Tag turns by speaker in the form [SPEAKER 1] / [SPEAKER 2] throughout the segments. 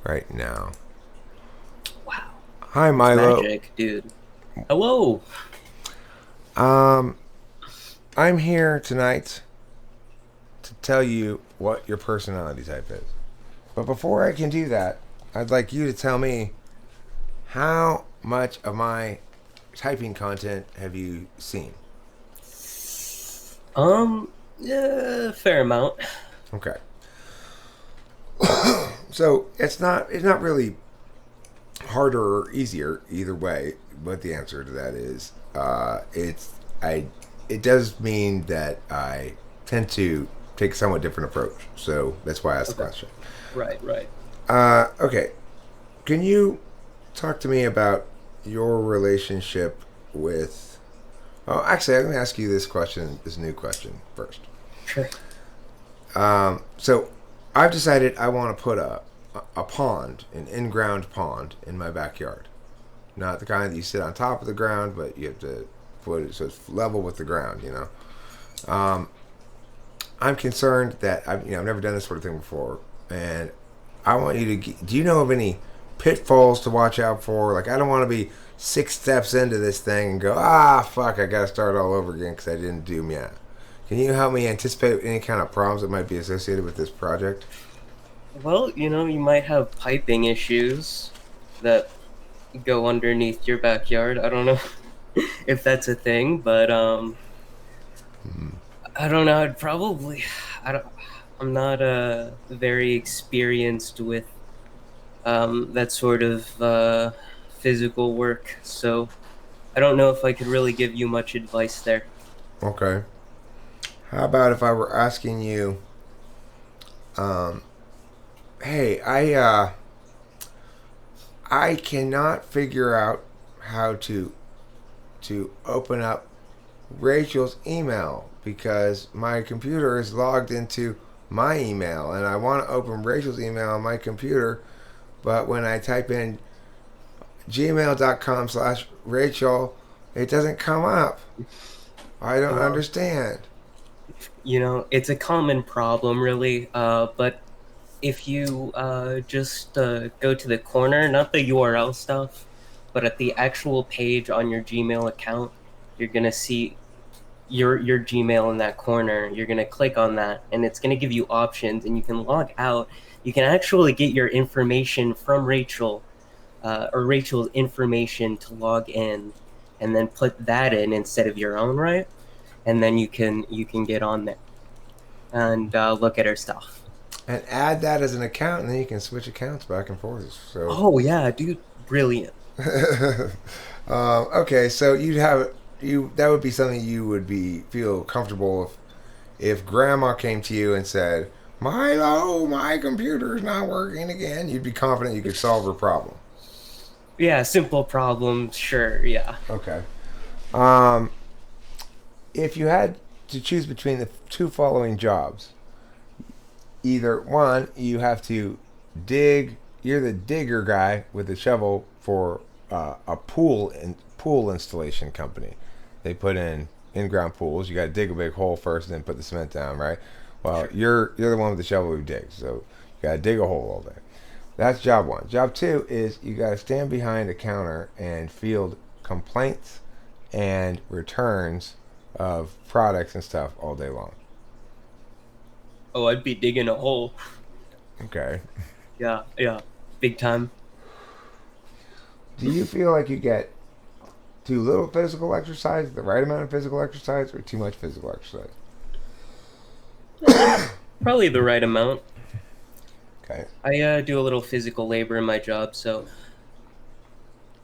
[SPEAKER 1] Right now.
[SPEAKER 2] Wow,
[SPEAKER 1] Hi,
[SPEAKER 2] it's
[SPEAKER 1] Milo.
[SPEAKER 2] magic, dude. Hello.
[SPEAKER 1] Um, I'm here tonight to tell you what your personality type is. But before I can do that, I'd like you to tell me how much of my typing content have you seen?
[SPEAKER 2] Yeah, fair amount.
[SPEAKER 1] Okay. So it's not really harder or easier either way. But the answer to that is, I. It does mean that I tend to take a somewhat different approach. So that's why I asked the
[SPEAKER 2] Okay.
[SPEAKER 1] question.
[SPEAKER 2] Right, right.
[SPEAKER 1] Okay. Can you talk to me about your relationship with? Oh, actually, I'm going to ask you this question, this new question first.
[SPEAKER 2] Sure.
[SPEAKER 1] So I've decided I want to put a pond, an in-ground pond, in my backyard. Not the kind that you sit on top of the ground, but you have to put it so it's level with the ground. I'm concerned that I've never done this sort of thing before, and I want you to. Do you know of any pitfalls to watch out for? Like, I don't want to be 6 steps into this thing and go, fuck, I got to start all over again because I didn't do yet. Can you help me anticipate any kind of problems that might be associated with this project?
[SPEAKER 2] Well, you might have piping issues that go underneath your backyard. I don't know if that's a thing, but I don't know. I'd probably I don't I'm not very experienced with that sort of physical work, so I don't know if I could really give you much advice there.
[SPEAKER 1] Okay. How about if I were asking you, hey, I cannot figure out how to open up Rachel's email because my computer is logged into my email and I want to open Rachel's email on my computer, but when I type in gmail.com/Rachel, it doesn't come up. I don't
[SPEAKER 2] Well,
[SPEAKER 1] understand.
[SPEAKER 2] it's a common problem, really. But if you just go to the corner, not the URL stuff, but at the actual page on your Gmail account, you're gonna see your Gmail in that corner. You're gonna click on that, and it's gonna give you options, and you can log out. You can actually get your information from Rachel, or Rachel's information to log in, and then put that in instead of your own, right? And then you can get on there and look at her stuff.
[SPEAKER 1] And add that as an account, and then you can switch accounts back and forth. So,
[SPEAKER 2] Oh yeah, dude, brilliant.
[SPEAKER 1] okay, so you'd have you that would be something you would be feel comfortable if Grandma came to you and said, "Milo, my computer's not working again." You'd be confident you could solve her problem.
[SPEAKER 2] Yeah, simple problems, sure, yeah.
[SPEAKER 1] Okay. Um, if you had to choose between the two following jobs, either one, you have to dig. You're the digger guy with the shovel for a pool installation company. They put in ground pools. You got to dig a big hole first, and then put the cement down, right? Well,
[SPEAKER 2] Sure.
[SPEAKER 1] you're the one with the shovel who digs, so you got to dig a hole all day. That's job one. Job two is you got to stand behind a counter and field complaints and returns of products and stuff all day long.
[SPEAKER 2] Oh, I'd be digging a hole.
[SPEAKER 1] Okay.
[SPEAKER 2] Yeah, yeah, big time.
[SPEAKER 1] Do you feel like you get too little physical exercise, the right amount of physical exercise, or too much physical exercise?
[SPEAKER 2] Probably the right amount.
[SPEAKER 1] Okay.
[SPEAKER 2] I do a little physical labor in my job, so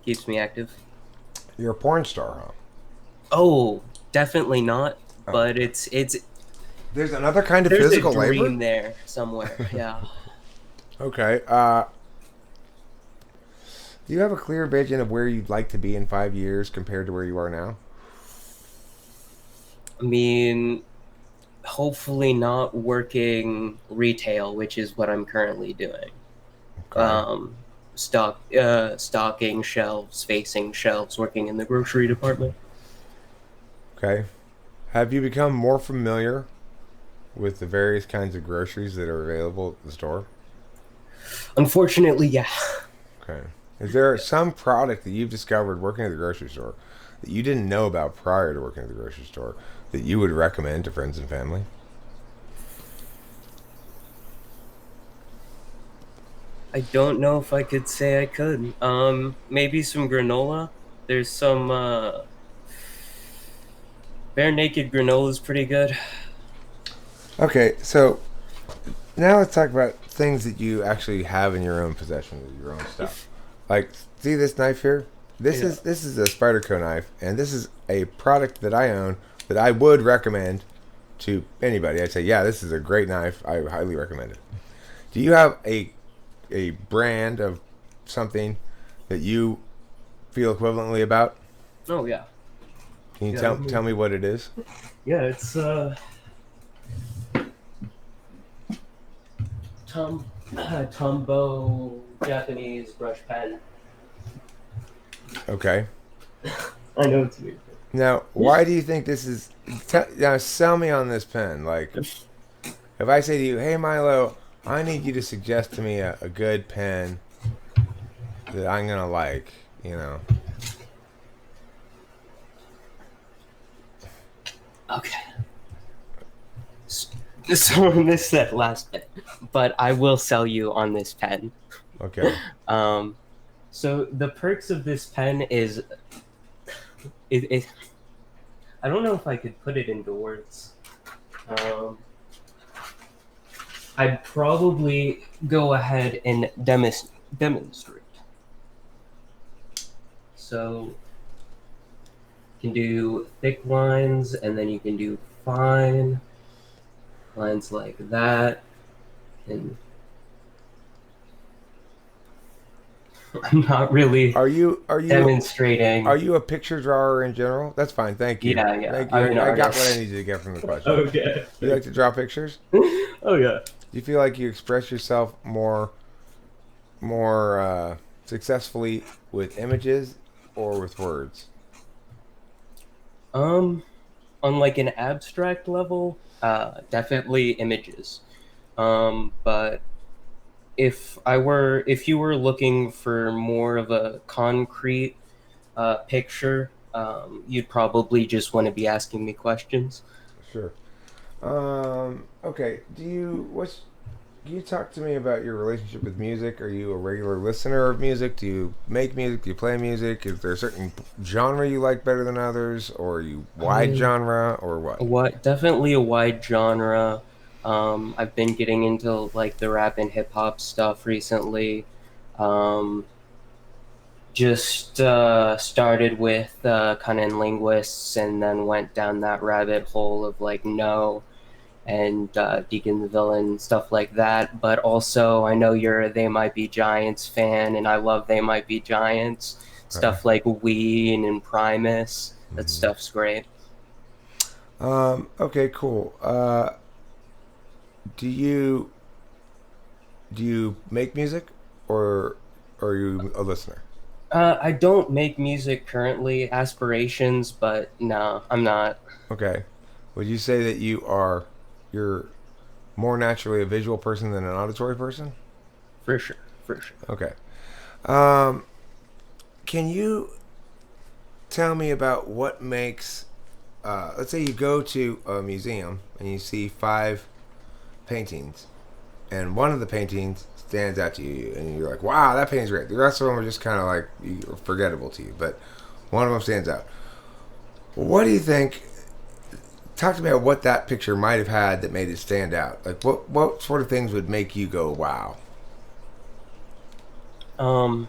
[SPEAKER 2] keeps me active.
[SPEAKER 1] You're a porn star,
[SPEAKER 2] Oh, definitely not,
[SPEAKER 1] huh? Oh.
[SPEAKER 2] but it's
[SPEAKER 1] There's another kind of
[SPEAKER 2] there's a
[SPEAKER 1] physical labor?
[SPEAKER 2] dream there somewhere. Yeah.
[SPEAKER 1] Okay. Do you have a clear vision of where you'd like to be in 5 years compared to where you are now?
[SPEAKER 2] I mean, hopefully not working retail, which is what I'm currently doing.
[SPEAKER 1] Okay.
[SPEAKER 2] Um, stocking shelves, facing shelves, working in the grocery department.
[SPEAKER 1] Okay. Have you become more familiar with the various kinds of groceries that are available at the store?
[SPEAKER 2] Unfortunately, yeah.
[SPEAKER 1] Okay. Is there some product that you've discovered working at the grocery store that you didn't know about prior to working at the grocery store that you would recommend to friends and family?
[SPEAKER 2] I don't know if I could say I could. Maybe some granola. There's some bare naked granola is pretty good.
[SPEAKER 1] Okay, so now let's talk about things that you actually have in your own possession, your own stuff. Like, see this knife here?
[SPEAKER 2] Yeah.
[SPEAKER 1] This is a Spyderco knife, and this is a product that I own that I would recommend to anybody. I'd say, yeah, this is a great knife. I highly recommend it. Do you have a brand of something that you feel equivalently about?
[SPEAKER 2] Oh yeah.
[SPEAKER 1] Can you
[SPEAKER 2] Yeah. Let
[SPEAKER 1] tell
[SPEAKER 2] me.
[SPEAKER 1] me what it is?
[SPEAKER 2] Yeah. It's Tom Tombow Japanese brush pen.
[SPEAKER 1] Okay.
[SPEAKER 2] I know it's weird.
[SPEAKER 1] Now, why do you think this is? Now, sell me on this pen. Like, if I say to you, "Hey, Milo, I need you to suggest to me a good pen that I'm gonna like," you know.
[SPEAKER 2] Okay. So I missed that last bit, but I will sell you on this pen.
[SPEAKER 1] Okay.
[SPEAKER 2] Um, so the perks of this pen is it I don't know if I could put it into words. Um, I'd probably go ahead and demonstrate. So you can do thick lines, and then you can do fine lines like that. And I'm not really
[SPEAKER 1] Are you
[SPEAKER 2] demonstrating.
[SPEAKER 1] a picture drawer in general? That's fine. Thank you.
[SPEAKER 2] Yeah, yeah.
[SPEAKER 1] Thank you.
[SPEAKER 2] I'm an
[SPEAKER 1] I got what I
[SPEAKER 2] artist.
[SPEAKER 1] needed to get from the question.
[SPEAKER 2] Okay.
[SPEAKER 1] You like to draw pictures?
[SPEAKER 2] Oh yeah.
[SPEAKER 1] Do you feel like you express yourself more successfully with images or with words?
[SPEAKER 2] Um, on like an abstract level, definitely images. But if you were looking for more of a concrete picture, you'd probably just want to be asking me questions.
[SPEAKER 1] Sure. Okay. Can you talk to me about your relationship with music? Are you a regular listener of music? Do you make music? Do you play music? Is there a certain genre you like better than others, or are you wide
[SPEAKER 2] Um,
[SPEAKER 1] genre, or what?
[SPEAKER 2] what definitely a wide genre. I've been getting into like the rap and hip hop stuff recently. Um, just started with kind of linguists and then went down that rabbit hole of like no and Deacon the Villain, stuff like that. But also, I know you're a They Might Be Giants fan, and I love They Might Be Giants.
[SPEAKER 1] Right.
[SPEAKER 2] Stuff like Ween and Primus. That stuff's great.
[SPEAKER 1] Okay. Cool. Do you make music, or are you a listener?
[SPEAKER 2] I don't make music currently, aspirations, but no, I'm not.
[SPEAKER 1] Okay. Would you say that you're more naturally a visual person than an auditory person?
[SPEAKER 2] For sure, for sure.
[SPEAKER 1] Okay. Um, can you tell me about what makes let's say you go to a museum and you see five paintings, and one of the paintings stands out to you, and you're like, "Wow, that painting's great." The rest of them are just kind of like forgettable to you, but one of them stands out. What do you think? Talk to me about what that picture might have had that made it stand out. Like, what sort of things would make you go, "Wow"?
[SPEAKER 2] Um,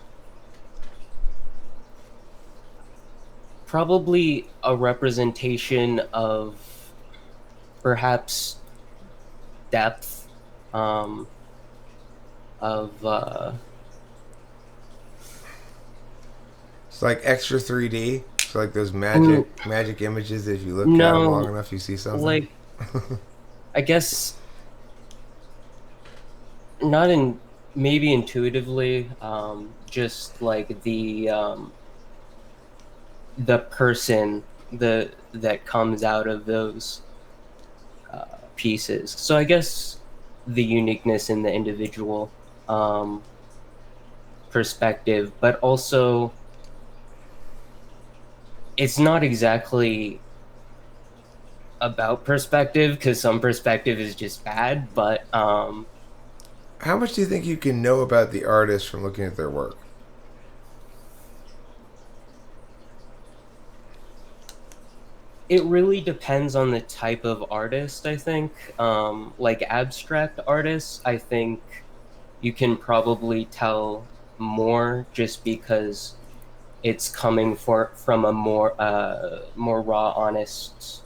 [SPEAKER 2] Probably a representation of perhaps depth, um, of
[SPEAKER 1] It's like extra 3D. So like those
[SPEAKER 2] mm,
[SPEAKER 1] magic images. If you look at them long
[SPEAKER 2] no,
[SPEAKER 1] enough, you see something.
[SPEAKER 2] like I guess not in maybe intuitively, just like the person that comes out of those pieces. So I guess the uniqueness in the individual. Um, perspective, but also it's not exactly about perspective because some perspective is just bad, but
[SPEAKER 1] How much do you think you can know about the artist from looking at their work?
[SPEAKER 2] it really depends on the type of artist, I think. Like abstract artists, I think you can probably tell more just because it's coming from a more raw, honest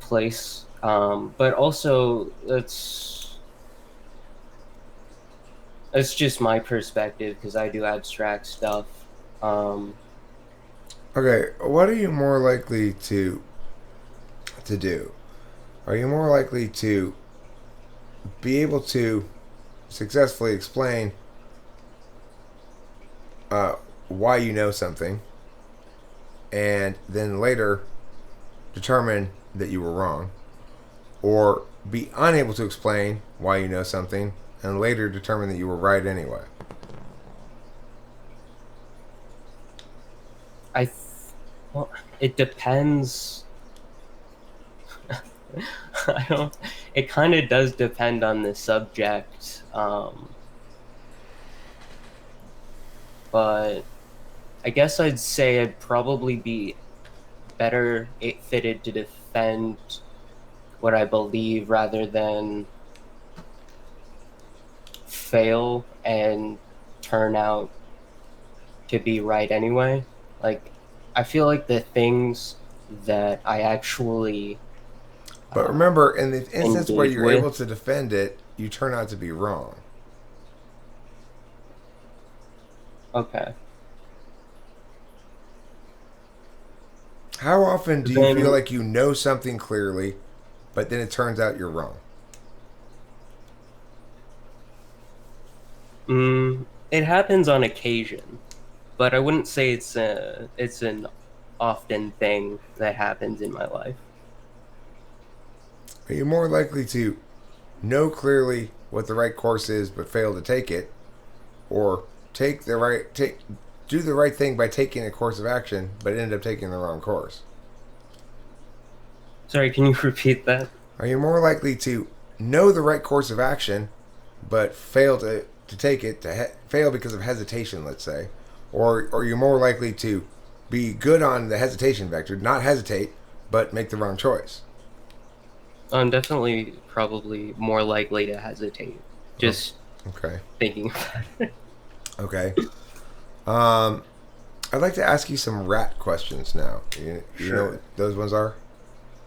[SPEAKER 2] place. But also, it's just my perspective because I do abstract stuff. Um,
[SPEAKER 1] Okay, what are you more likely to do? Are you more likely to be able to successfully explain uh, why you know something, and then later determine that you were wrong, or be unable to explain why you know something and later determine that you were right anyway?
[SPEAKER 2] I, th- well, it depends. I don't. It kind of does depend on the subject, but I guess I'd say I'd probably be better fitted to defend what I believe rather than fail and turn out to be right anyway. Like, I feel like the things that I actually
[SPEAKER 1] But remember, in the instance where
[SPEAKER 2] engage
[SPEAKER 1] you're able
[SPEAKER 2] with.
[SPEAKER 1] to defend it, you turn out to be wrong.
[SPEAKER 2] Okay.
[SPEAKER 1] How often do you feel
[SPEAKER 2] Then
[SPEAKER 1] like you know something clearly, but then it turns out you're wrong?
[SPEAKER 2] it happens on occasion, but I wouldn't say it's an often thing that happens in my life.
[SPEAKER 1] Are you more likely to know clearly what the right course is but fail to take it, or take do the right thing by taking a course of action but end up taking the wrong course?
[SPEAKER 2] Sorry, can you repeat that?
[SPEAKER 1] Are you more likely to know the right course of action but fail to take it fail because of hesitation, let's say, or are you more likely to be good on the hesitation vector, not hesitate but make the wrong choice?
[SPEAKER 2] I'm definitely probably more likely to hesitate.
[SPEAKER 1] Oh,
[SPEAKER 2] Just
[SPEAKER 1] okay.
[SPEAKER 2] thinking about it.
[SPEAKER 1] Okay. Um, I'd like to ask you some rat questions now. You know what
[SPEAKER 2] Sure.
[SPEAKER 1] those ones are?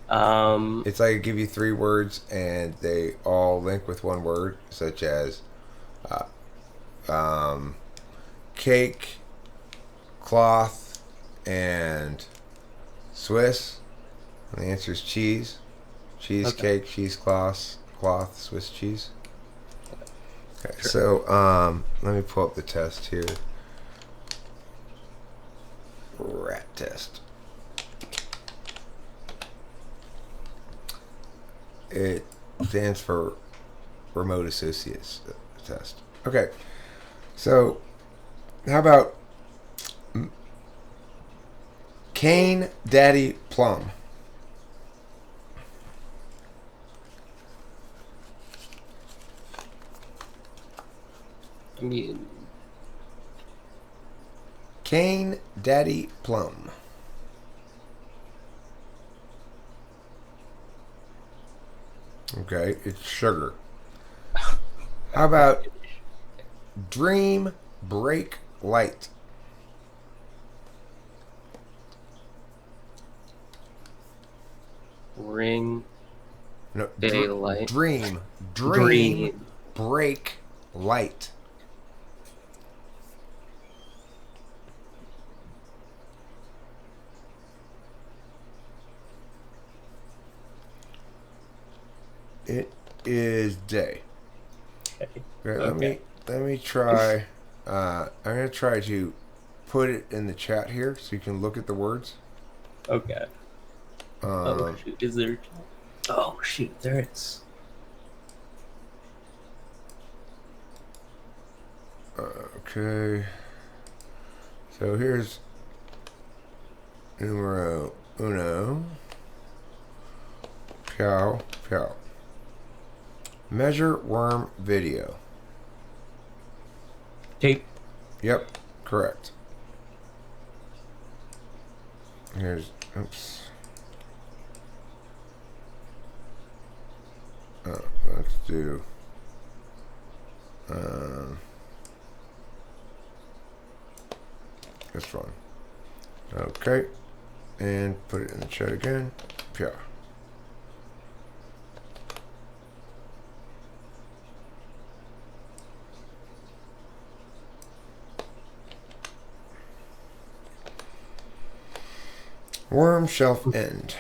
[SPEAKER 2] Um,
[SPEAKER 1] It's like I give you three words and they all link with one word, such as uh, um, cake, cloth, and Swiss. And the answer is cheese.
[SPEAKER 2] okay.
[SPEAKER 1] Cheesecake, cloth, Swiss cheese. Okay,
[SPEAKER 2] Sure.
[SPEAKER 1] so let me pull up the test here. Rat test. It stands for remote associates test. Okay, so how about Cane Daddy Plum?
[SPEAKER 2] I mean,
[SPEAKER 1] Cane Daddy Plum. Okay, it's sugar. How about Dream Break Light?
[SPEAKER 2] ring
[SPEAKER 1] No,
[SPEAKER 2] daylight
[SPEAKER 1] Dream
[SPEAKER 2] dream.
[SPEAKER 1] Break Light. It is day.
[SPEAKER 2] Okay.
[SPEAKER 1] Okay,
[SPEAKER 2] Okay.
[SPEAKER 1] let me try. I'm gonna try to put it in the chat here so you can look at the words.
[SPEAKER 2] Okay. Oh
[SPEAKER 1] Um,
[SPEAKER 2] shoot! Is there? Oh shoot! There is.
[SPEAKER 1] Okay. So here's numero uno. Pow, pow. Measure worm video.
[SPEAKER 2] Tape.
[SPEAKER 1] Yep, correct. Here's, oops. Let's do, this one. Okay. And put it in the chat again. Yeah. Worm shelf end.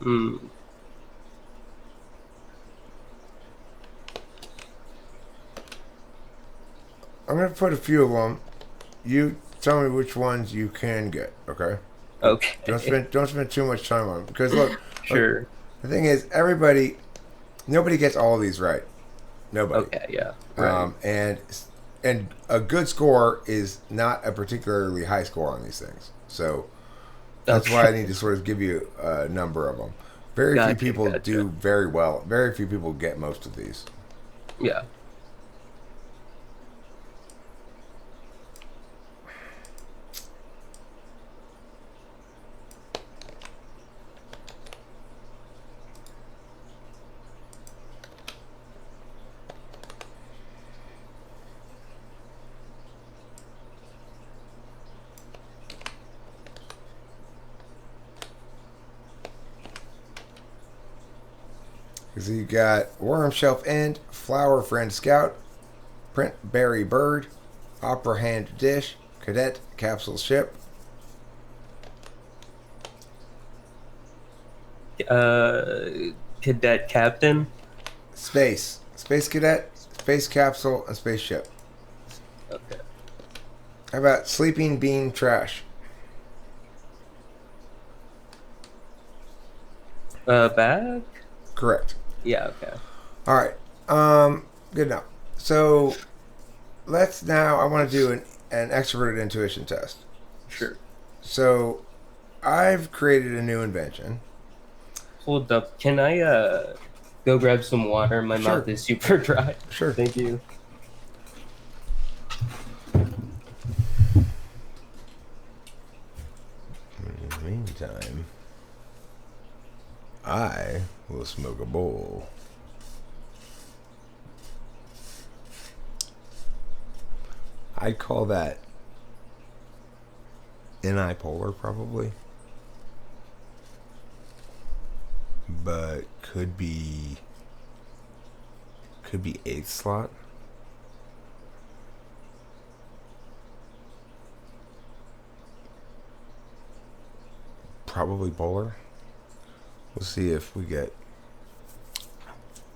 [SPEAKER 2] Hmm.
[SPEAKER 1] I'm going to put a few of them. You tell me which ones you can get, okay?
[SPEAKER 2] Okay.
[SPEAKER 1] Don't spend too much time on them. Because look,
[SPEAKER 2] Sure.
[SPEAKER 1] the thing is, nobody gets all of these right. Nobody.
[SPEAKER 2] Okay, yeah. Right.
[SPEAKER 1] And a good score is not a particularly high score on these things. So that's why I need to sort of give you a number of them. Very few people do very well. Very few people get most of these.
[SPEAKER 2] Yeah.
[SPEAKER 1] So you got worm shelf end, flower friend scout, print berry bird, opera hand dish, cadet capsule ship.
[SPEAKER 2] Cadet captain.
[SPEAKER 1] Space cadet, space capsule, and space ship.
[SPEAKER 2] Okay.
[SPEAKER 1] How about sleeping bean trash?
[SPEAKER 2] Bag.
[SPEAKER 1] Correct.
[SPEAKER 2] Yeah. Okay.
[SPEAKER 1] All right. Good enough. So let's now. I want to do an extroverted intuition test.
[SPEAKER 2] Sure.
[SPEAKER 1] So I've created a new invention.
[SPEAKER 2] Hold up. Can I go grab some water? My mouth is super dry.
[SPEAKER 1] Sure.
[SPEAKER 2] Thank you.
[SPEAKER 1] In the meantime, I will smoke a bowl. I'd call that unipolar probably. But could be eighth slot. Probably polar. We'll see if we get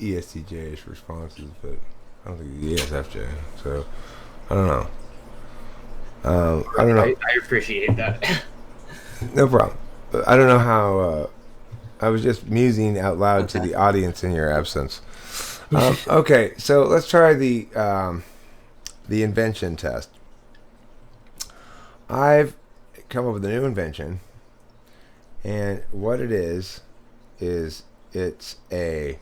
[SPEAKER 1] ESTJ-ish responses, but I don't think ESFJ. So I don't know. I don't know.
[SPEAKER 2] I appreciate that.
[SPEAKER 1] No problem. I don't know how. I was just musing out loud to the audience in your absence. Okay, so let's try the invention test. I've come up with a new invention, and what it is it's a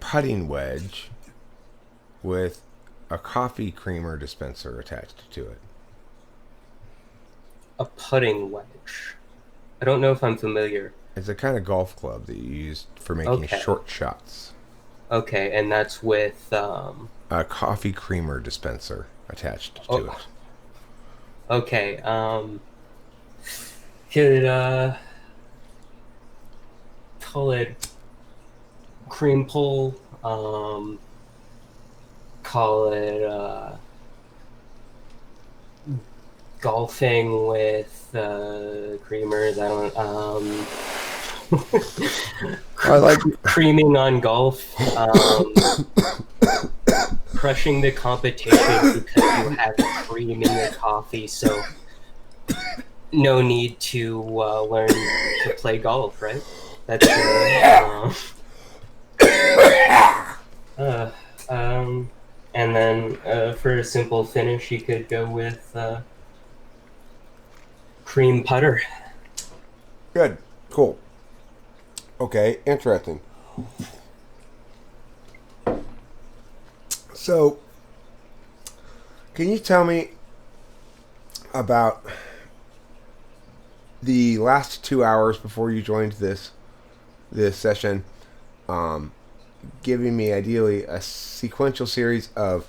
[SPEAKER 1] putting wedge with a coffee creamer dispenser attached to it.
[SPEAKER 2] A putting wedge. I don't know if I'm familiar.
[SPEAKER 1] It's a kind of golf club that you use for making short shots.
[SPEAKER 2] Okay, and that's with
[SPEAKER 1] a coffee creamer dispenser attached to it.
[SPEAKER 2] Okay, could call it cream pull, call it golfing with creamers. I don't
[SPEAKER 1] I like
[SPEAKER 2] creaming on golf, crushing the competition because you have cream in your coffee. So no need to learn to play golf, right? That's uh, um, and then for a simple finish, you could go with cream putter.
[SPEAKER 1] Good. Cool. Okay. Interesting. So, can you tell me about the last 2 hours before you joined this session? Um, Giving me ideally a sequential series of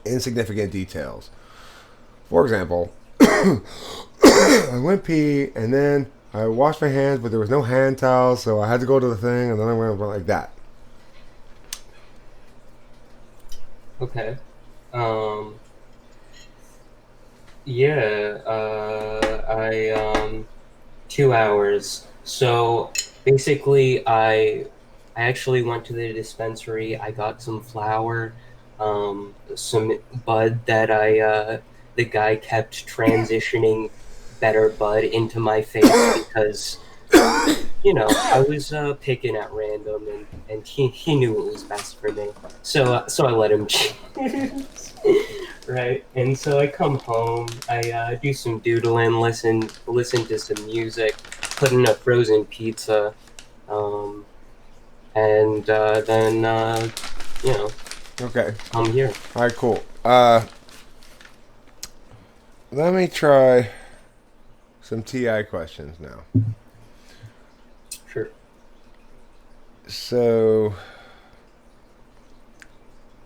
[SPEAKER 1] insignificant details. For example, I went pee and then I washed my hands, but there was no hand towel, so I had to go to the thing, and then I went like that.
[SPEAKER 2] Okay. Um, yeah. I 2 hours. So basically, I actually went to the dispensary. I got some flour, some bud that the guy kept transitioning better bud into my face because I was picking at random, and he knew it was best for me. So I let him choose. Right. And so I come home, I do some doodling, listen to some music, put in a frozen pizza, um, and then
[SPEAKER 1] Okay.
[SPEAKER 2] I'm here.
[SPEAKER 1] All right. Cool. Let me try some TI questions now.
[SPEAKER 2] Sure.
[SPEAKER 1] So,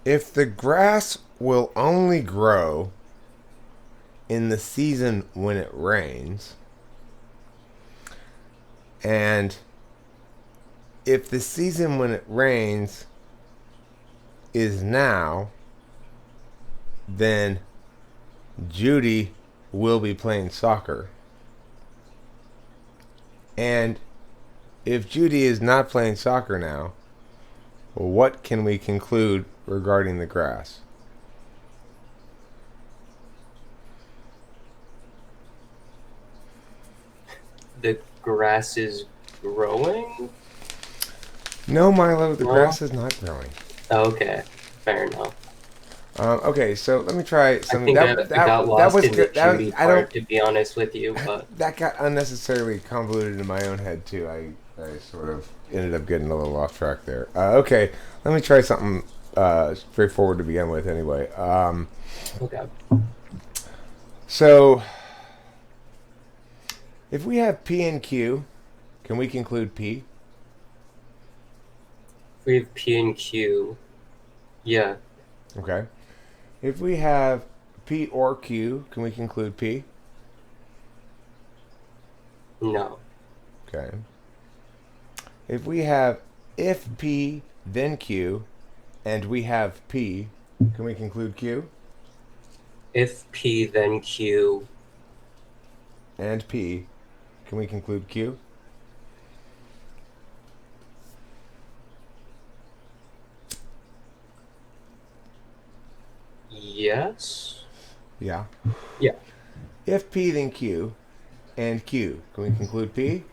[SPEAKER 1] if the grass will only grow in the season when it rains, and if the season when it rains is now, then Judy will be playing soccer. And if Judy is not playing soccer now, what can we conclude regarding the grass?
[SPEAKER 2] The grass is growing.
[SPEAKER 1] No, Milo, the
[SPEAKER 2] No.
[SPEAKER 1] grass is not growing.
[SPEAKER 2] Okay. Fair enough.
[SPEAKER 1] Okay, so let me try
[SPEAKER 2] I
[SPEAKER 1] something.
[SPEAKER 2] think I got
[SPEAKER 1] That
[SPEAKER 2] lost
[SPEAKER 1] was
[SPEAKER 2] in the
[SPEAKER 1] good.
[SPEAKER 2] Judy
[SPEAKER 1] I don't.
[SPEAKER 2] part, to be honest with you, but
[SPEAKER 1] That got unnecessarily convoluted in my own head too. I sort of ended up getting a little off track there. Okay, let me try something straightforward to begin with. Anyway,
[SPEAKER 2] okay.
[SPEAKER 1] so if we have P and Q, can we conclude P?
[SPEAKER 2] We have P and Q. Yeah.
[SPEAKER 1] Okay. If we have P or Q, can we conclude P?
[SPEAKER 2] No.
[SPEAKER 1] Okay. If we have if P then Q, and we have P, can we conclude Q?
[SPEAKER 2] If P, then Q.
[SPEAKER 1] And P, can we conclude Q?
[SPEAKER 2] Yes.
[SPEAKER 1] Yeah.
[SPEAKER 2] Yeah.
[SPEAKER 1] If P then Q, and Q, can we conclude P?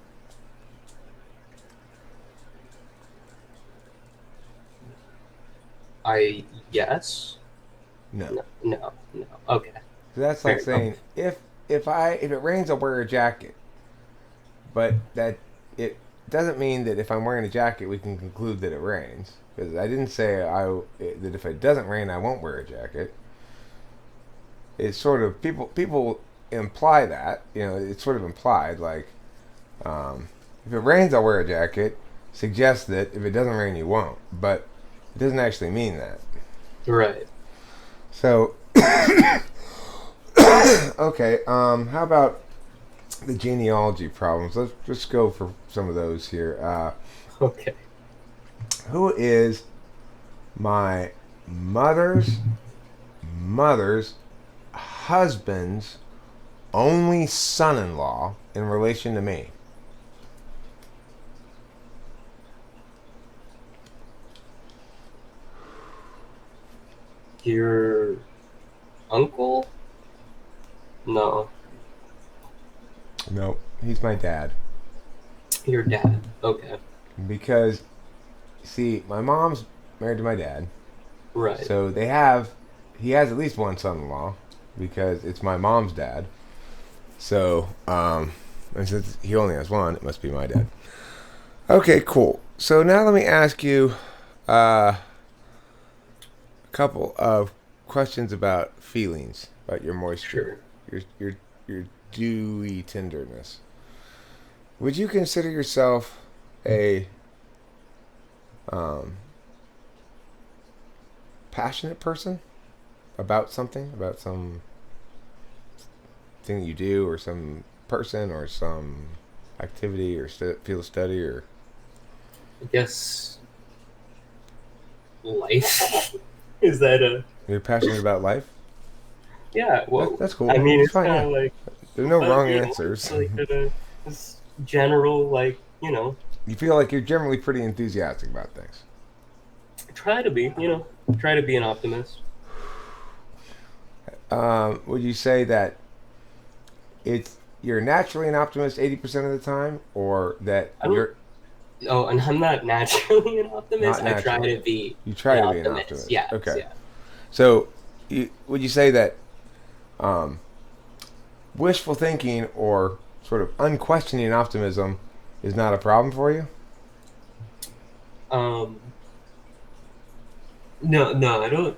[SPEAKER 2] Yes.
[SPEAKER 1] No.
[SPEAKER 2] No. No. No. Okay.
[SPEAKER 1] So that's like
[SPEAKER 2] Fair enough.
[SPEAKER 1] saying if it rains, I'll wear a jacket, but that it doesn't mean that if I'm wearing a jacket, we can conclude that it rains. Because I didn't say that if it doesn't rain, I won't wear a jacket. It's sort of people imply that it's sort of implied like if it rains, I'll wear a jacket. Suggests that if it doesn't rain, you won't, but it doesn't actually mean that.
[SPEAKER 2] Right.
[SPEAKER 1] So okay, how about the genealogy problems? Let's just go for some of those here.
[SPEAKER 2] Okay.
[SPEAKER 1] Who is my mother's mother's husband's only son-in-law in relation to me?
[SPEAKER 2] Your uncle? No.
[SPEAKER 1] No, he's my dad.
[SPEAKER 2] Your dad. Okay.
[SPEAKER 1] Because, see, my mom's married to my dad.
[SPEAKER 2] Right.
[SPEAKER 1] So he has at least one son-in-law because it's my mom's dad. So, and since he only has one, it must be my dad. Okay, cool. So now let me ask you a couple of questions about feelings, about your moisture,
[SPEAKER 2] Sure.
[SPEAKER 1] your dewy tenderness. Would you consider yourself a um, passionate person about something, about some thing that you do, or some person, or some activity, or field of study, or
[SPEAKER 2] I guess life. Is that a?
[SPEAKER 1] you're passionate about life?
[SPEAKER 2] Yeah. Well,
[SPEAKER 1] That's
[SPEAKER 2] I
[SPEAKER 1] cool.
[SPEAKER 2] mean,
[SPEAKER 1] It's
[SPEAKER 2] it's
[SPEAKER 1] fine.
[SPEAKER 2] kind
[SPEAKER 1] Yeah,
[SPEAKER 2] of like,
[SPEAKER 1] there's no wrong
[SPEAKER 2] you know,
[SPEAKER 1] answers.
[SPEAKER 2] like this general, like,
[SPEAKER 1] You feel like you're generally pretty enthusiastic about things.
[SPEAKER 2] try to be, try to be an optimist.
[SPEAKER 1] Would you say that it's you're naturally an optimist 80% of the time, or that
[SPEAKER 2] I don't.
[SPEAKER 1] you're
[SPEAKER 2] Oh, and I'm not naturally an optimist.
[SPEAKER 1] not
[SPEAKER 2] I try
[SPEAKER 1] naturally?
[SPEAKER 2] to be
[SPEAKER 1] You
[SPEAKER 2] an
[SPEAKER 1] try to be an
[SPEAKER 2] optimist.
[SPEAKER 1] optimist.
[SPEAKER 2] Yes.
[SPEAKER 1] Okay.
[SPEAKER 2] Yeah.
[SPEAKER 1] So, would you say that um, wishful thinking or sort of unquestioning optimism is not a problem for you?
[SPEAKER 2] Um. No. No. I don't.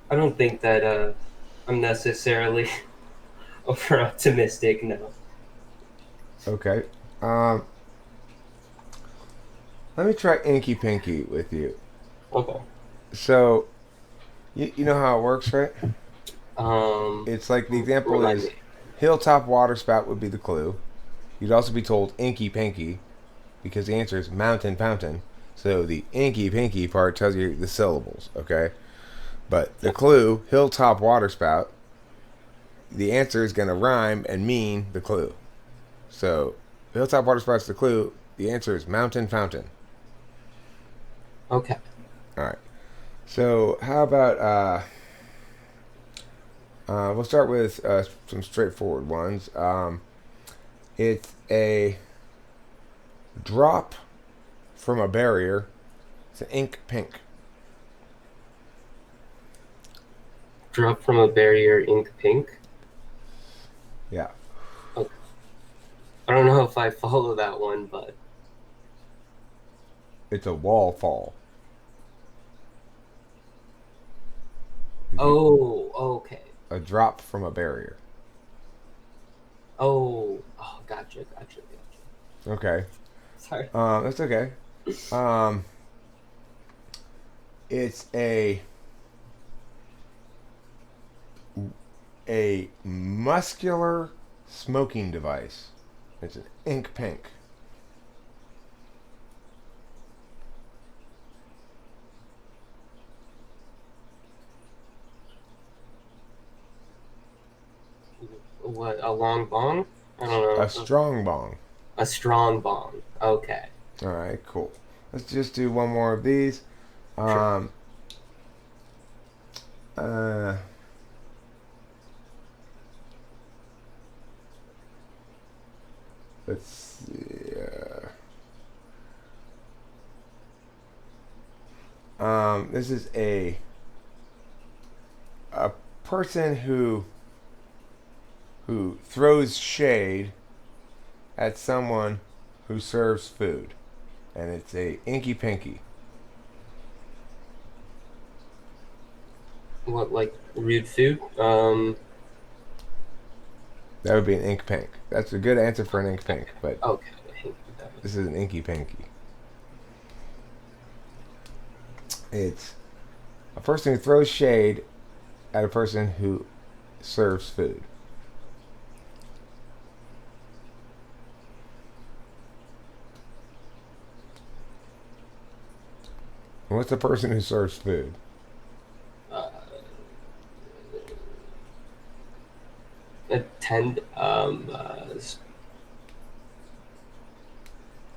[SPEAKER 2] I don't think that I'm necessarily over optimistic. No.
[SPEAKER 1] Okay. Um, Let me try Inky Pinky with you.
[SPEAKER 2] Okay.
[SPEAKER 1] So, you know how it works, right?
[SPEAKER 2] Um.
[SPEAKER 1] It's like the example
[SPEAKER 2] Remind
[SPEAKER 1] is
[SPEAKER 2] me.
[SPEAKER 1] hilltop water spout would be the clue. You'd also be told Inky Pinky because the answer is mountain fountain. So the Inky Pinky part tells you the syllables, okay? But the
[SPEAKER 2] Yeah.
[SPEAKER 1] clue, hilltop water spout, the answer is going to rhyme and mean the clue. So hilltop water spout's the clue. The answer is mountain fountain.
[SPEAKER 2] Okay.
[SPEAKER 1] All right. So how about we'll start with some straightforward ones. It's a drop from a barrier. It's an ink pink.
[SPEAKER 2] Drop from a barrier, ink pink.
[SPEAKER 1] Yeah.
[SPEAKER 2] Okay. I don't know if I follow that one, but
[SPEAKER 1] It's a wall fall.
[SPEAKER 2] oh, okay.
[SPEAKER 1] A drop from a barrier.
[SPEAKER 2] Oh, gotcha.
[SPEAKER 1] Okay.
[SPEAKER 2] Sorry.
[SPEAKER 1] That's okay. Um, it's a muscular smoking device. It's an ink pink.
[SPEAKER 2] What, a long bong? I don't
[SPEAKER 1] A
[SPEAKER 2] know.
[SPEAKER 1] strong bong.
[SPEAKER 2] A strong bong. Okay.
[SPEAKER 1] All right, cool. Let's just do one more of these.
[SPEAKER 2] Sure.
[SPEAKER 1] Um, uh, let's see. This is a person who throws shade at someone who serves food, and it's a inky pinky.
[SPEAKER 2] What, like rude food?
[SPEAKER 1] That would be an ink pink. That's a good answer for an ink pink, but
[SPEAKER 2] Okay.
[SPEAKER 1] this is an inky pinky. It's a person who throws shade at a person who serves food. And what's the person who serves food?
[SPEAKER 2] Uh, attend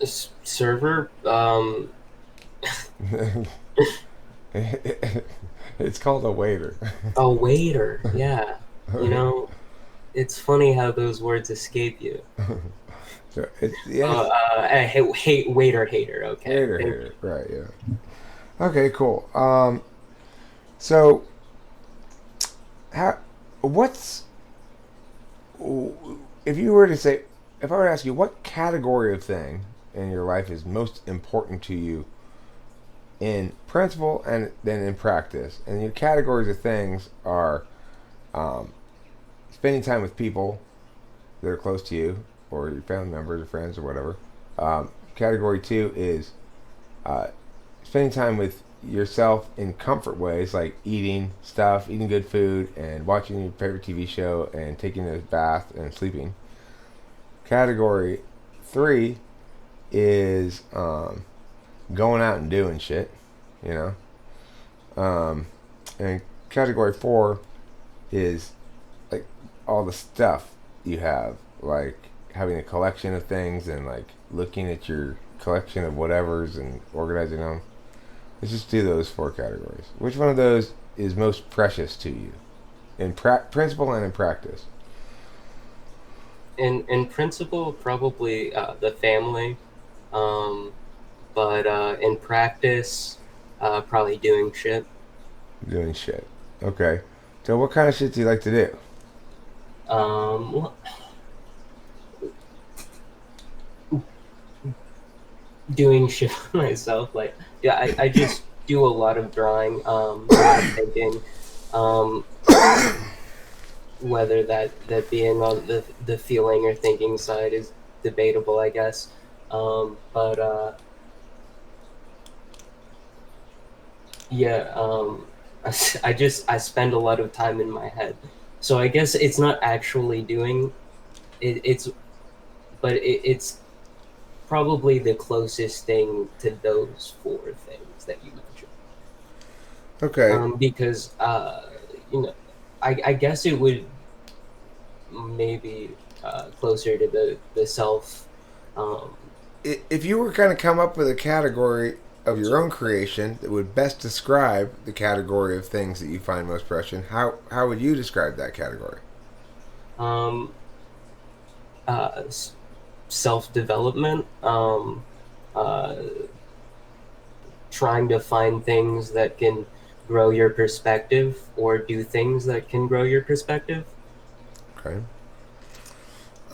[SPEAKER 2] server
[SPEAKER 1] It's called a waiter.
[SPEAKER 2] a waiter. Yeah. You know, It's funny how those words escape you.
[SPEAKER 1] So yes,
[SPEAKER 2] Hate waiter hater. Okay,
[SPEAKER 1] hater,
[SPEAKER 2] thank
[SPEAKER 1] hater.
[SPEAKER 2] you.
[SPEAKER 1] Right, yeah. Okay, cool. So how, what's if you were to say, if I were to ask you, what category of thing in your life is most important to you in principle and then in practice? And your categories of things are um, spending time with people that are close to you, or your family members or friends or whatever. Category two is uh, spending time with yourself in comfort ways like eating stuff, eating good food, and watching your favorite TV show, and taking a bath and sleeping. Category three is going out and doing shit, you know. And category four is like all the stuff you have, like having a collection of things and like looking at your collection of whatevers and organizing them. Let's just do those four categories. Which one of those is most precious to you in principle and in practice?
[SPEAKER 2] In principle, probably the family, um, but in practice, probably doing shit.
[SPEAKER 1] Doing shit. Okay. So what kind of shit do you like to do?
[SPEAKER 2] Well, doing shit myself. Like, yeah, I just do a lot of drawing, a lot of painting. Um, whether that being on the feeling or thinking side is debatable, I guess. But yeah, I spend a lot of time in my head, so I guess it's not actually doing it. It's probably the closest thing to those four things that you mentioned.
[SPEAKER 1] Okay.
[SPEAKER 2] Because you know, I guess it would maybe closer to the self. Um,
[SPEAKER 1] If you were kind of come up with a category of your own creation that would best describe the category of things that you find most precious, how would you describe that category?
[SPEAKER 2] um, uh, self development. Uh, Trying to find things that can grow your perspective or do things that can grow your perspective.
[SPEAKER 1] Okay.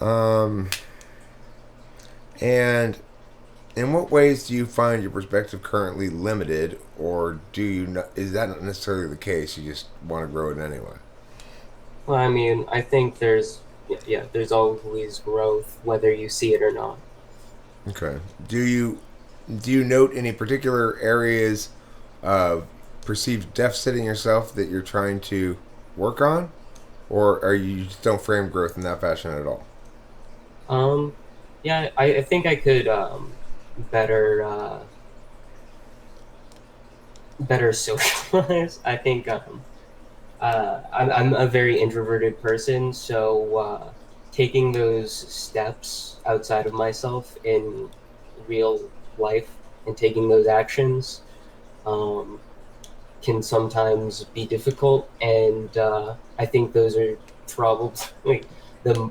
[SPEAKER 1] Um, and in what ways do you find your perspective currently limited, or do you not, is that not necessarily the case? You just want to grow it anyway.
[SPEAKER 2] Well, I mean, I think yeah, there's always growth, whether you see it or not.
[SPEAKER 1] Okay. Do you note any particular areas of perceived deficit in yourself that you're trying to work on, or are you just don't frame growth in that fashion at all?
[SPEAKER 2] Um, yeah, I think I could better better socialize. I think I'm a very introverted person, so taking those steps outside of myself in real life and taking those actions um, can sometimes be difficult, and I think those are probably the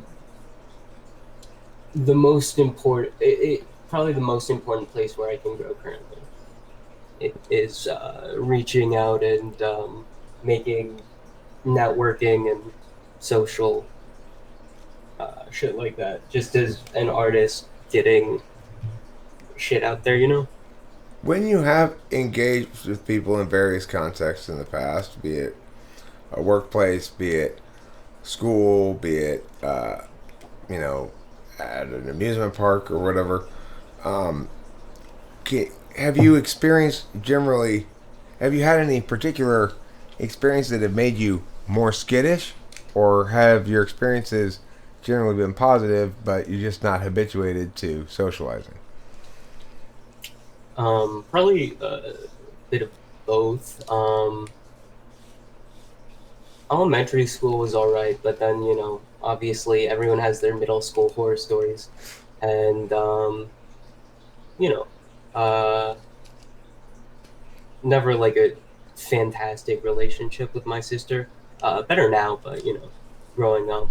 [SPEAKER 2] most important. Probably the most important place where I can grow currently. It is reaching out and making networking and social shit like that. Just as an artist, getting shit out there, you know.
[SPEAKER 1] When you have engaged with people in various contexts in the past, be it a workplace, be it school, be it you know at an amusement park or whatever, um, have you experienced generally? Have you had any particular experiences that have made you more skittish, or have your experiences generally been positive, but you're just not habituated to socializing?
[SPEAKER 2] Probably a bit of both. Elementary school was all right, but then obviously everyone has their middle school horror stories, and you know, uh, never like a fantastic relationship with my sister. Better now, but growing up.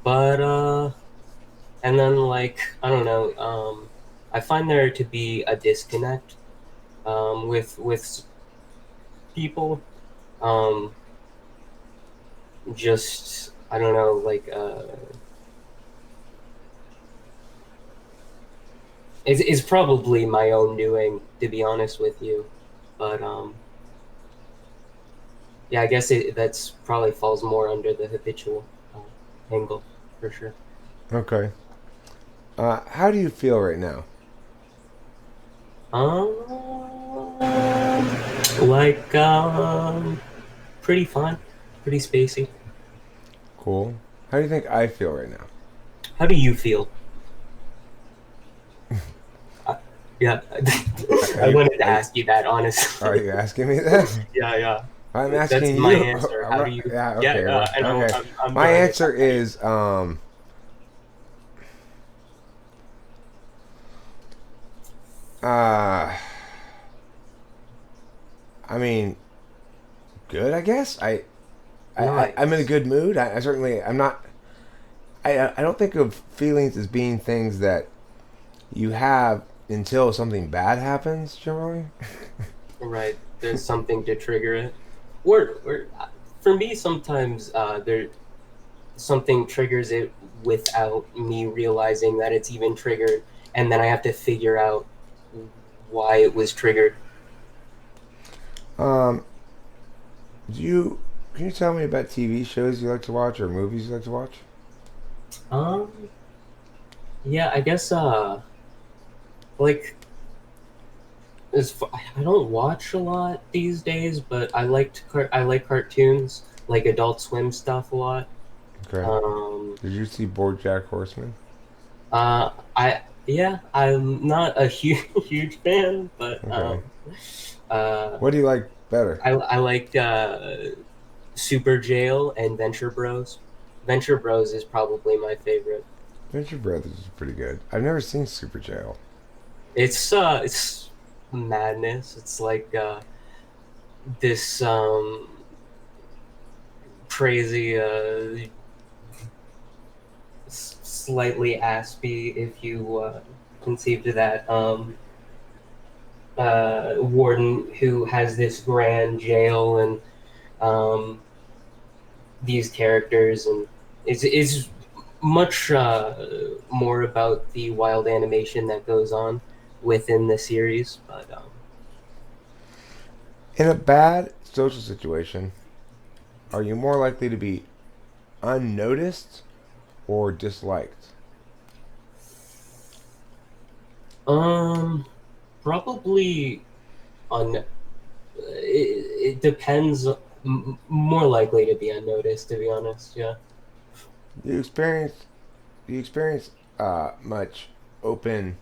[SPEAKER 2] But and then like I don't know, I find there to be a disconnect with people. Um, just I don't know, like it's probably my own doing, to be honest with you. But yeah, I guess that's probably falls more under the habitual angle for sure.
[SPEAKER 1] Okay. How do you feel right now?
[SPEAKER 2] Like pretty fun, pretty spacey.
[SPEAKER 1] Cool. How do you think I feel right now?
[SPEAKER 2] How do you feel? Uh, yeah,
[SPEAKER 1] Are
[SPEAKER 2] I
[SPEAKER 1] you
[SPEAKER 2] wanted to
[SPEAKER 1] are you,
[SPEAKER 2] ask you that
[SPEAKER 1] are
[SPEAKER 2] honestly.
[SPEAKER 1] you asking me that?
[SPEAKER 2] Yeah, yeah.
[SPEAKER 1] I'm
[SPEAKER 2] That's
[SPEAKER 1] asking
[SPEAKER 2] my
[SPEAKER 1] you.
[SPEAKER 2] answer. How do you?
[SPEAKER 1] Yeah.
[SPEAKER 2] Yeah,
[SPEAKER 1] Okay.
[SPEAKER 2] yeah. I know.
[SPEAKER 1] Okay.
[SPEAKER 2] I'm
[SPEAKER 1] My
[SPEAKER 2] drawing it
[SPEAKER 1] answer
[SPEAKER 2] back at you.
[SPEAKER 1] is uh I mean good. I guess I'm in a
[SPEAKER 2] Nice.
[SPEAKER 1] good mood. I certainly I'm not. I don't think of feelings as being things that you have until something bad happens. Generally.
[SPEAKER 2] Right. There's something to trigger it. Or for me, sometimes there something triggers it without me realizing that it's even triggered, and then I have to figure out why it was triggered.
[SPEAKER 1] Um. Do you Can you tell me about TV shows you like to watch or movies you like to watch?
[SPEAKER 2] Um. Yeah, I guess. Like I don't watch a lot these days, but I like cartoons, like Adult Swim stuff a lot.
[SPEAKER 1] Okay.
[SPEAKER 2] Um.
[SPEAKER 1] Did you see BoJack Horseman?
[SPEAKER 2] Yeah, I'm not a huge fan, but
[SPEAKER 1] Okay.
[SPEAKER 2] uh,
[SPEAKER 1] What do you like better?
[SPEAKER 2] I like Super Jail and Venture Bros. Venture Bros is probably my favorite.
[SPEAKER 1] Venture Brothers is pretty good. I've never seen Super Jail.
[SPEAKER 2] It's madness. It's like this crazy slightly aspy, if you conceive to that, warden who has this grand jail and um, these characters, and it's much more about the wild animation that goes on within the series. But
[SPEAKER 1] In a bad social situation, are you more likely to be unnoticed or disliked?
[SPEAKER 2] um, probably on it depends. More likely to be unnoticed, to be honest. Yeah.
[SPEAKER 1] Do you experience do you experience much open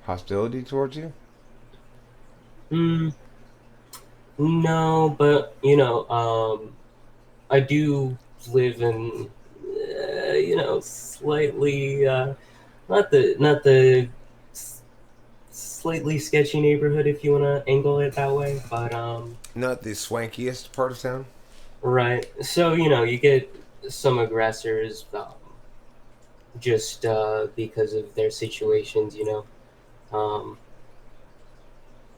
[SPEAKER 1] hostility towards you?
[SPEAKER 2] Mm, no, but you know, I do live in slightly not the slightly sketchy neighborhood, if you want to angle it that way, but
[SPEAKER 1] Not the swankiest part of town.
[SPEAKER 2] right. So you get some aggressors, just because of their situations, um,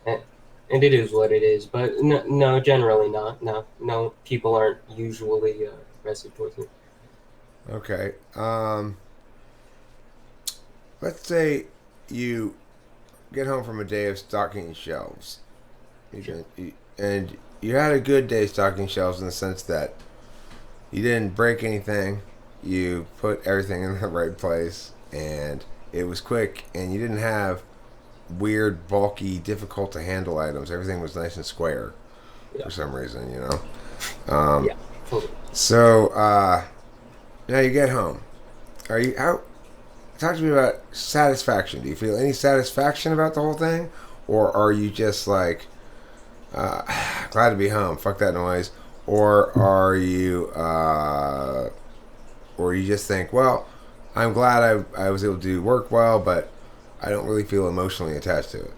[SPEAKER 2] and, and it is what it is. But no, no, generally not. No, no, people aren't usually aggressive towards me.
[SPEAKER 1] Okay. Let's say you get home from a day of stocking shelves.
[SPEAKER 2] Sure.
[SPEAKER 1] And you had a good day stocking shelves in the sense that you didn't break anything. You put everything in the right place, and it was quick. And you didn't have weird, bulky, difficult to handle items. Everything was nice and square
[SPEAKER 2] Yeah.
[SPEAKER 1] for some reason, you know. Um,
[SPEAKER 2] Yeah. Totally.
[SPEAKER 1] so now you get home. Are you how? Talk to me about satisfaction. Do you feel any satisfaction about the whole thing, or are you just like uh, glad to be home? Fuck that noise. Or you just think, well, I'm glad I was able to do work well, but I don't really feel emotionally attached to it.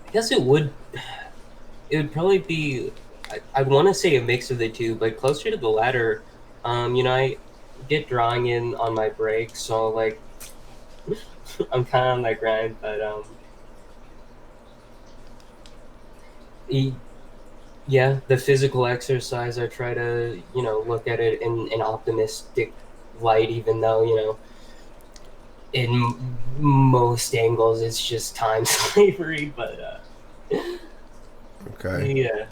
[SPEAKER 2] I guess it would probably be. I want to say a mix of the two, but closer to the latter. I get drawing in on my break, so like I'm kind of on my grind, but e- yeah, the physical exercise, I try to look at it in an optimistic light, even though in most angles it's just time slavery, but
[SPEAKER 1] Okay.
[SPEAKER 2] yeah,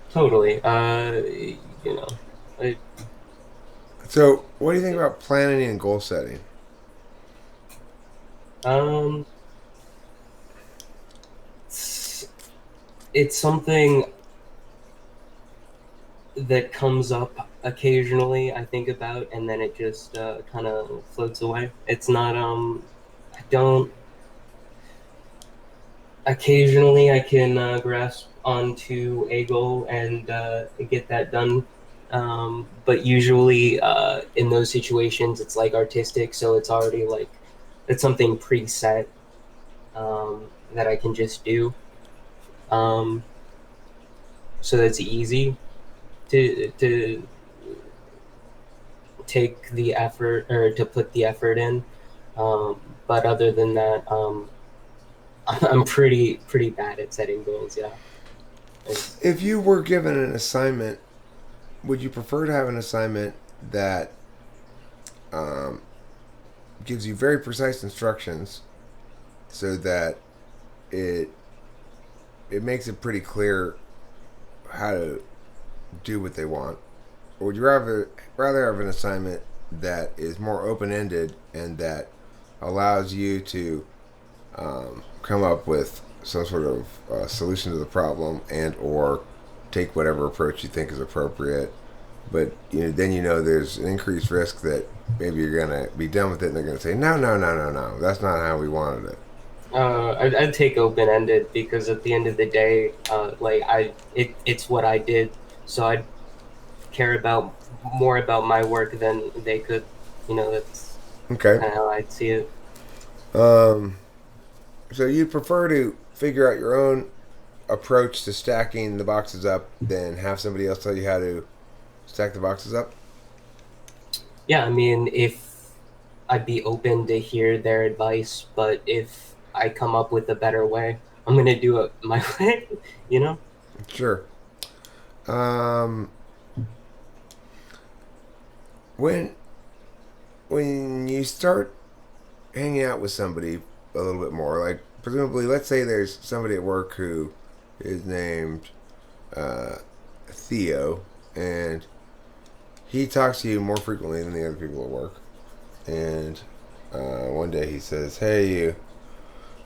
[SPEAKER 2] totally. You know, I,
[SPEAKER 1] So, what do you think about planning and goal setting?
[SPEAKER 2] um, it's, it's something that comes up occasionally. I think about, and then it just kind of floats away. It's not. I don't. Occasionally, I can grasp onto a goal and get that done. But usually, in those situations, it's like artistic, so it's already like it's something preset that I can just do. Um, so that's easy to take the effort or to put the effort in. But other than that, I'm pretty bad at setting goals. Yeah. It's,
[SPEAKER 1] If you were given an assignment, would you prefer to have an assignment that um, gives you very precise instructions so that it it makes it pretty clear how to do what they want, or would you rather have an assignment that is more open ended and that allows you to come up with some sort of solution to the problem and or take whatever approach you think is appropriate, but then there's an increased risk that maybe you're gonna be done with it and they're gonna say no, no, no, no, no, that's not how we wanted it.
[SPEAKER 2] I'd take open ended because at the end of the day, like it's what I did, so I'd care about more about my work than they could. That's
[SPEAKER 1] Okay.
[SPEAKER 2] kind of how I'd see it.
[SPEAKER 1] um so you prefer to figure out your own approach to stacking the boxes up than have somebody else tell you how to stack the boxes up?
[SPEAKER 2] Yeah, I mean, if I'd be open to hear their advice, but if I come up with a better way, I'm gonna do it my way. You know.
[SPEAKER 1] Sure. um when when you start hanging out with somebody a little bit more, like presumably, let's say there's somebody at work who is named uh, Theo, and he talks to you more frequently than the other people at work. And one day he says, "Hey,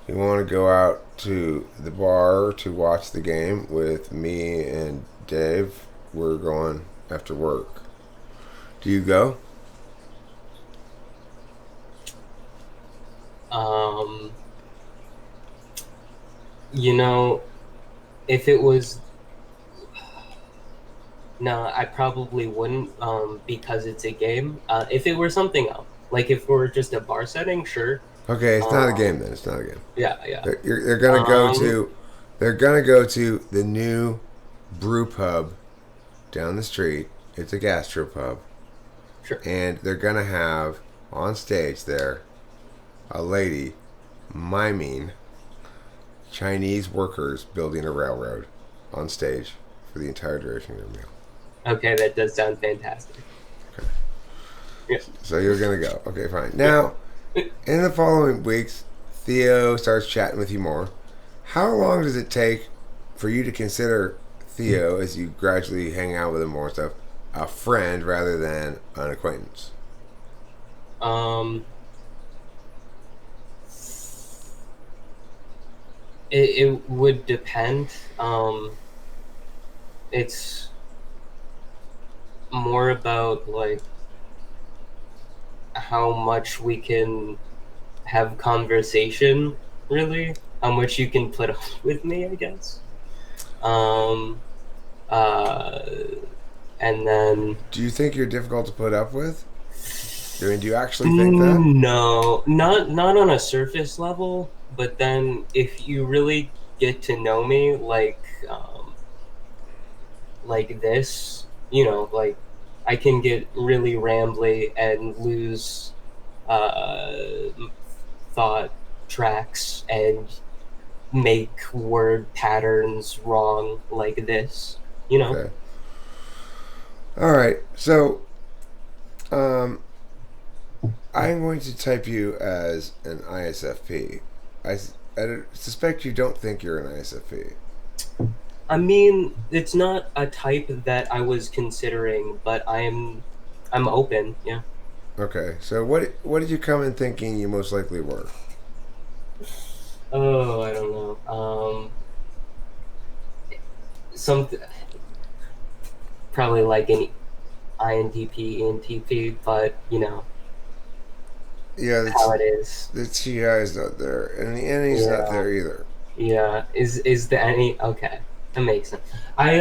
[SPEAKER 1] you want to go out to the bar to watch the game with me and Dave? We're going after work. Do you go?"
[SPEAKER 2] Um, you know, if it was no, I probably wouldn't, because it's a game. If it were something else, like if it were just a bar setting, sure.
[SPEAKER 1] Okay, it's not a game
[SPEAKER 2] Um,
[SPEAKER 1] then. It's not a game.
[SPEAKER 2] yeah, yeah.
[SPEAKER 1] They're gonna go
[SPEAKER 2] Um,
[SPEAKER 1] to they're gonna go to the new brew pub down the street. It's a gastro pub,
[SPEAKER 2] sure.
[SPEAKER 1] and they're gonna have on stage there a lady miming Chinese workers building a railroad on stage for the entire duration of their meal.
[SPEAKER 2] Okay, that does sound fantastic.
[SPEAKER 1] Okay,
[SPEAKER 2] Yeah,
[SPEAKER 1] so you're gonna go. Okay, fine.
[SPEAKER 2] yeah.
[SPEAKER 1] Now, in the following weeks, Theo starts chatting with you more. How long does it take for you to consider Theo, as you gradually hang out with him more and stuff, a friend rather than an acquaintance?
[SPEAKER 2] Um, it would depend. It's more about like how much we can have conversation, really, how much you can put up with me, I guess. Um, uh, and then
[SPEAKER 1] Do you think you're difficult to put up with? I mean, do you actually think that?
[SPEAKER 2] no, not on a surface level, but then if you really get to know me, like like this, like I can get really rambly and lose uh, thought tracks and make word patterns wrong like this,
[SPEAKER 1] Okay. All right. So, um, I'm going to type you as an ISFP. I suspect you don't think you're an ISFP.
[SPEAKER 2] I mean, it's not a type that I was considering, but I'm open, yeah.
[SPEAKER 1] Okay. So, what did you come in thinking you most likely were?
[SPEAKER 2] Oh, I don't know. Some probably like an INTP, ENTP, but
[SPEAKER 1] Yeah,
[SPEAKER 2] how it is.
[SPEAKER 1] the TI is not there, and the NE is not
[SPEAKER 2] Yeah,
[SPEAKER 1] there either.
[SPEAKER 2] yeah. Is the any okay? That makes sense. I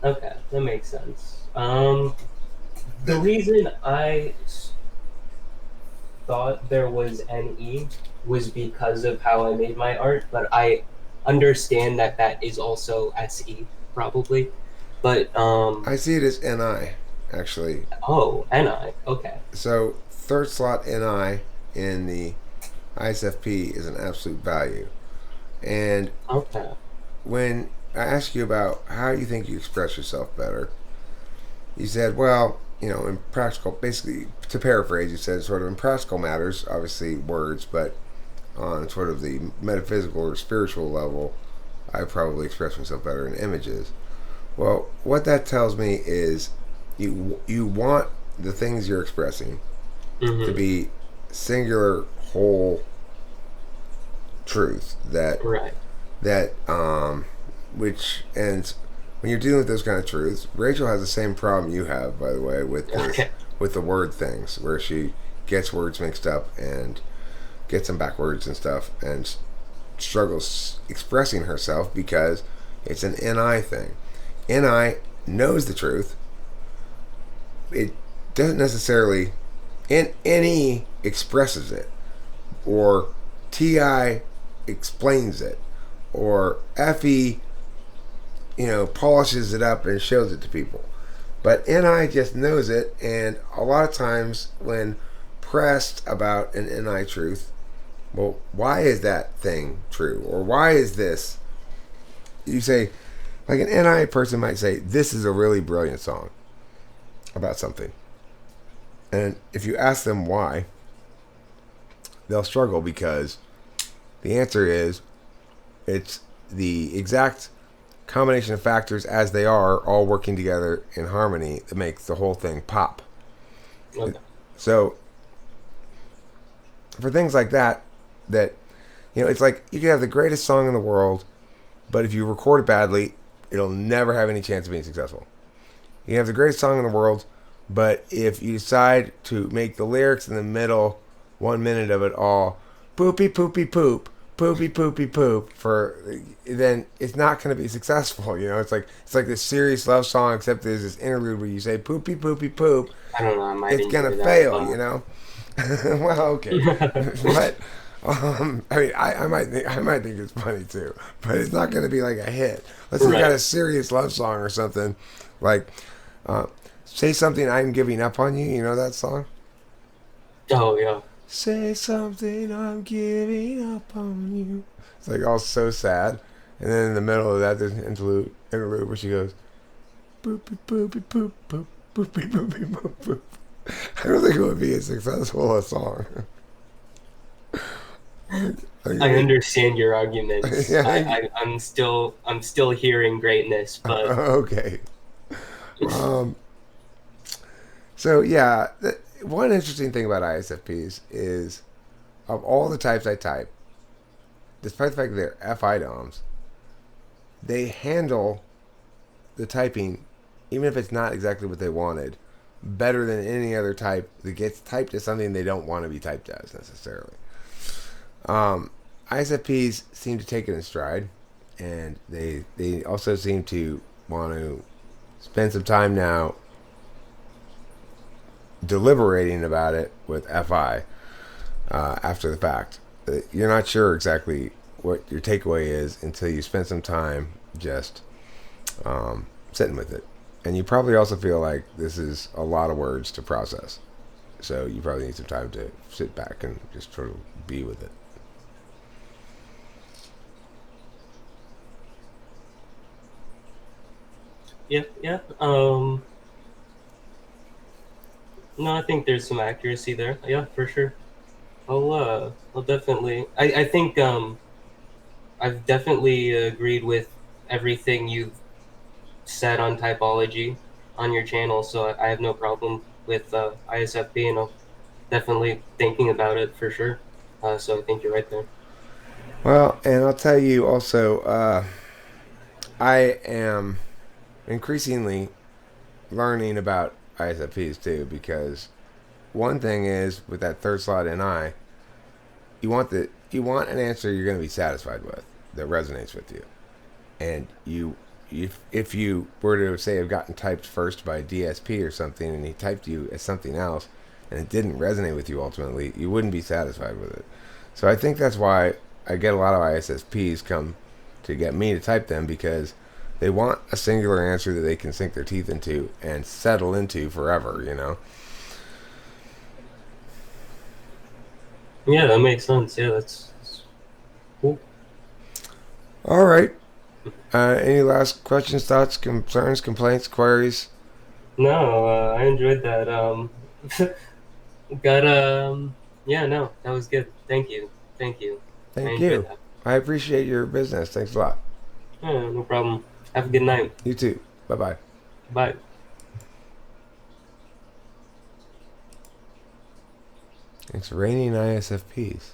[SPEAKER 2] okay, that makes sense. The reason I thought there was NE was because of how I made my art, but I understand that that is also SE probably. But
[SPEAKER 1] I see it as NI, actually.
[SPEAKER 2] oh, NI. Okay.
[SPEAKER 1] So, third slot NI in the ISFP is an absolute value. And
[SPEAKER 2] Okay.
[SPEAKER 1] when I asked you about how you think you express yourself better, you said, well, in practical, basically, to paraphrase, you said sort of in practical matters, obviously words, but on sort of the metaphysical or spiritual level, I probably express myself better in images. Well, what that tells me is you want the things you're expressing to
[SPEAKER 2] Mm-hmm.
[SPEAKER 1] be singular, whole truth
[SPEAKER 2] Right.
[SPEAKER 1] that which and when you're dealing with those kind of truths, Rachel has the same problem you have, by the way, with this
[SPEAKER 2] Okay.
[SPEAKER 1] with the word things, where she gets words mixed up and gets them backwards and stuff, and struggles expressing herself because it's an NI thing. NI knows the truth. It doesn't necessarily. NE expresses it, or TI explains it, or FE, polishes it up and shows it to people. But NI just knows it, and a lot of times when pressed about an NI truth, well, why is that thing true? Or why is this? You say, like an NI person might say, this is a really brilliant song about something. And if you ask them why, they'll struggle because the answer is it's the exact combination of factors as they are all working together in harmony that makes the whole thing pop.
[SPEAKER 2] Okay.
[SPEAKER 1] So for things like that it's like you can have the greatest song in the world, but if you record it badly, it'll never have any chance of being successful. You can have the greatest song in the world, but if you decide to make the lyrics in the middle 1 minute of it all poopy poopy poop poopy poopy poop for then it's not going to be successful. It's like this serious love song, except there's this interlude where you say poopy poopy poop.
[SPEAKER 2] I don't know. I might
[SPEAKER 1] It's going to
[SPEAKER 2] enjoy that,
[SPEAKER 1] fail. Well, okay, but I mean, I might think it's funny too, but it's not going to be like a hit. Let's say you got
[SPEAKER 2] right.
[SPEAKER 1] a serious love song or something, like uh, "Say Something I'm Giving Up on You." You know that song?
[SPEAKER 2] Oh yeah.
[SPEAKER 1] Say something I'm giving up on you. It's like all so sad, and then in the middle of that, there's an interlude where she goes, "Boopy boopy poop poop boopy boopy poop poop." I don't think it would be as successful a song.
[SPEAKER 2] I understand your arguments.
[SPEAKER 1] Yeah.
[SPEAKER 2] I'm still hearing greatness, but
[SPEAKER 1] Okay. Um, so yeah, one interesting thing about ISFPs is of all the types I type, despite the fact that they're FI DOMs, they handle the typing, even if it's not exactly what they wanted, better than any other type that gets typed as something they don't want to be typed as necessarily. ISFPs seem to take it in stride, and they also seem to want to spend some time now deliberating about it with FI after the fact. You're not sure exactly what your takeaway is until you spend some time just sitting with it. And you probably also feel like this is a lot of words to process. So you probably need some time to sit back and just sort of be with it.
[SPEAKER 2] Yeah, yeah. No, I think there's some accuracy there. Yeah, for sure. I'll definitely. I think I've definitely agreed with everything you've said on typology on your channel, so I have no problem with ISFP, and I'm definitely thinking about it for sure. So I think you're right there.
[SPEAKER 1] Well, and I'll tell you also, I am increasingly learning about ISFPs too, because one thing is with that third slot in I, you want an answer you're going to be satisfied with that resonates with you, and if you were to say have gotten typed first by DSP or something, and he typed you as something else, and it didn't resonate with you ultimately, you wouldn't be satisfied with it. So I think that's why I get a lot of ISSPs come to get me to type them, because they want a singular answer that they can sink their teeth into and settle into forever, you know?
[SPEAKER 2] Yeah, that makes sense. Yeah, that's cool.
[SPEAKER 1] All right. Any last questions, thoughts, concerns, complaints, queries?
[SPEAKER 2] No, I enjoyed that. Got yeah, no, that was good. Thank you. I
[SPEAKER 1] Thank
[SPEAKER 2] enjoyed
[SPEAKER 1] you.
[SPEAKER 2] that.
[SPEAKER 1] I appreciate your business. Thanks a lot.
[SPEAKER 2] Yeah, no problem. Have a good night.
[SPEAKER 1] You too. Bye bye.
[SPEAKER 2] Bye.
[SPEAKER 1] Thanks for rating ISFPs.